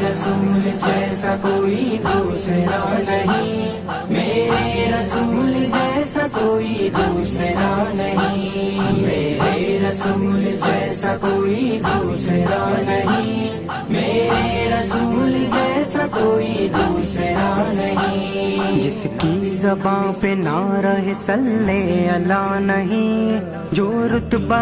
رسول جیسا کوئی دوسرا نہیں، میرے رسول جیسا کوئی دوسرا نہیں، میرے رسول جیسا کوئی دوسرا نہیں، میرے رسول جیسا کوئی دوسرا نہیں۔ جس کی زباں پہ نعرہ صلی اللہ نہیں، جو رتبہ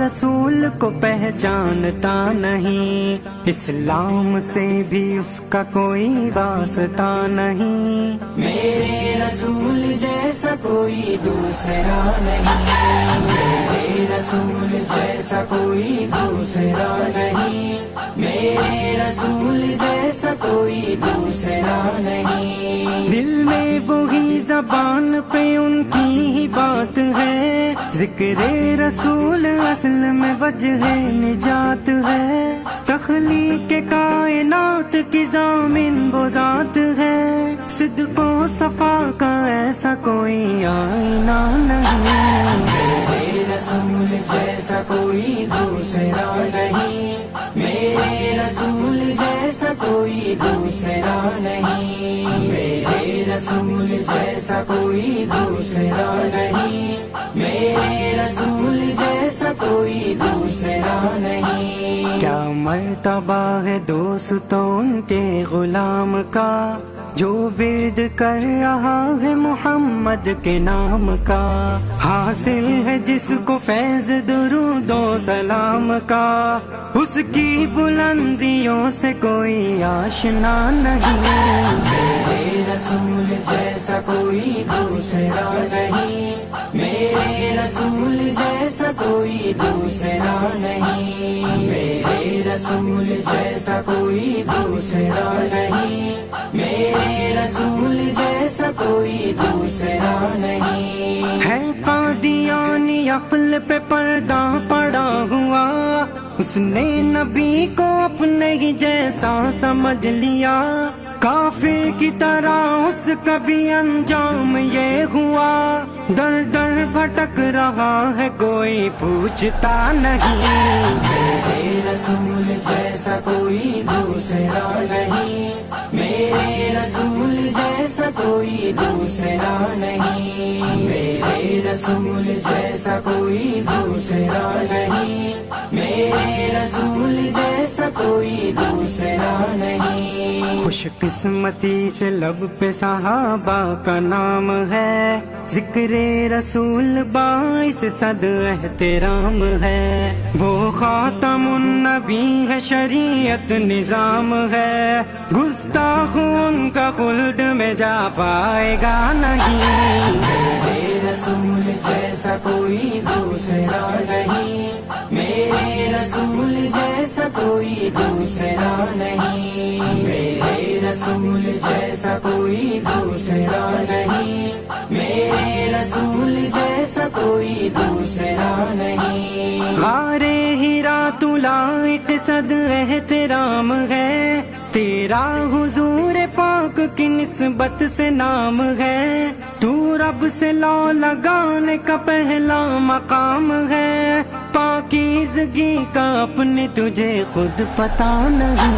رسول کو پہچانتا نہیں، اسلام سے بھی اس کا کوئی واسطہ نہیں، میرے رسول جیسا کوئی دوسرا نہیں، میرے رسول جیسا کوئی دوسرا نہیں، میرے رسول جیسا کوئی دوسرا نہیں۔ دل میں وہی زبان پہ ان کی ہی بات ہے، ذکر رسول اصل میں وجہ نجات ہے، تخلیق کائنات کی ضامن وہ ذات ہے، صدق و صفا کا ایسا کوئی آئینہ نہیں، میرے رسول جیسا کوئی دوسرا نہیں، میرے رسول جیسا کوئی دوسرا نہیں، میرے رسول جیسا کوئی دوسرا نہیں، میرے رسول جیسا کوئی دوسرا نہیں۔ کیا مرتبہ ہے دوستوں ان کے غلام کا، جو ورد کر رہا ہے محمد کے نام کا، حاصل ہے جس کو فیض درود و سلام کا، اس کی بلندیوں سے کوئی آشنا نہیں، میرے رسول جیسا کوئی دوسرا نہیں، میرے رسول جیسا کوئی دوسرا نہیں، میرے رسول جیسا کوئی دوسرا نہیں، میرے رسول جیسا کوئی دوسرا نہیں۔ ہے قادیانی عقل پہ پردہ پڑا ہوا، اس نے نبی کو اپنے ہی جیسا سمجھ لیا، کافر کی طرح اس کا بھی انجام یہ ہوا، در در بھٹک رہا ہے کوئی پوچھتا نہیں، میرے رسول جیسا کوئی دوسرا نہیں، میرے رسول جیسا کوئی دوسرا نہیں، میرے رسول جیسا کوئی دوسرا نہیں، میرے رسول جیسا کوئی دوسرا نہیں۔ خوش قسمتی سے لب پہ صحابہ کا نام ہے، ذکر رسول باعث صد احترام ہے، وہ خاتم النبی ہے شریعت نظام ہے، گستاخ ان کا خلد میں جا پائے گا نہیں، میرے رسول جیسا کوئی دوسرا نہیں، میرے رسول جیسا کوئی دوسرا نہیں، میرے رسول جیسا کوئی دوسرا نہیں، میرے رسول جیسا کوئی دوسرا نہیں۔ غار ہیرا تو لائق صد احترام ہے، تیرا حضور پاک کی نسبت سے نام ہے، تو رب سے لو لگانے کا پہلا مقام ہے، پاکیزگی کا اپنے تجھے خود پتا نہیں،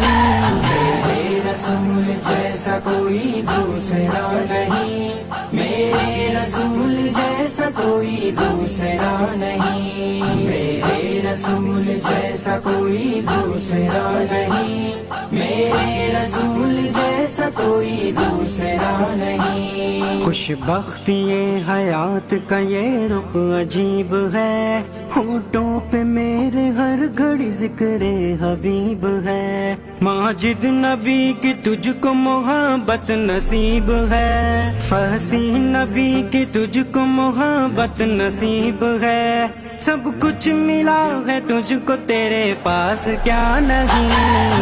میرے رسول جیسا کوئی دوسرا نہیں، میرے رسول جیسا کوئی دوسرا نہیں، میرے رسول جیسا کوئی دوسرا نہیں، میرے رسول جیسا کوئی دوسرا نہیں۔ خوش بختی حیات کا یہ رخ عجیب ہے، ہونٹوں پہ میرے ہر گھڑی ذکر حبیب ہے، ماجد نبی کی تجھ کو محبت نصیب ہے، فصیح نبی کی تجھ کو محبت نصیب ہے، سب کچھ ملا ہے تجھ کو تیرے پاس کیا نہیں،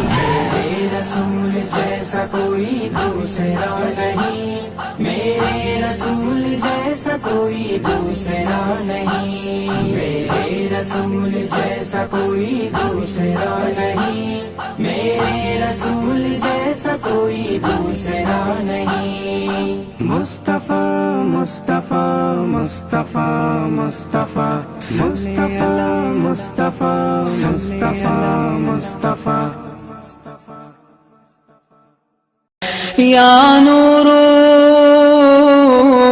میرے رسول جیسا کوئی دوسرا نہیں، میرے رسول جیسا کوئی دوسرا نہیں، میرے رسول جیسا کوئی دوسرا نہیں، میرے رسول جیسا کوئی دوسرا نہیں۔ مصطفیٰ مصطفیٰ مصطفیٰ مصطفیٰ مصطفیٰ مصطفیٰ مصطفیٰ مصطفیٰ یا نور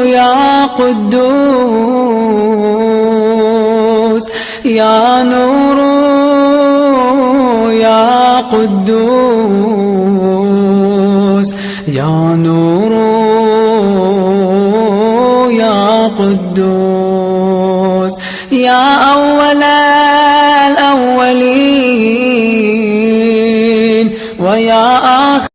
یا قدوس، یا نور یا قدوس، یا نور یا قدوس، یا اول الاولین و یا آخر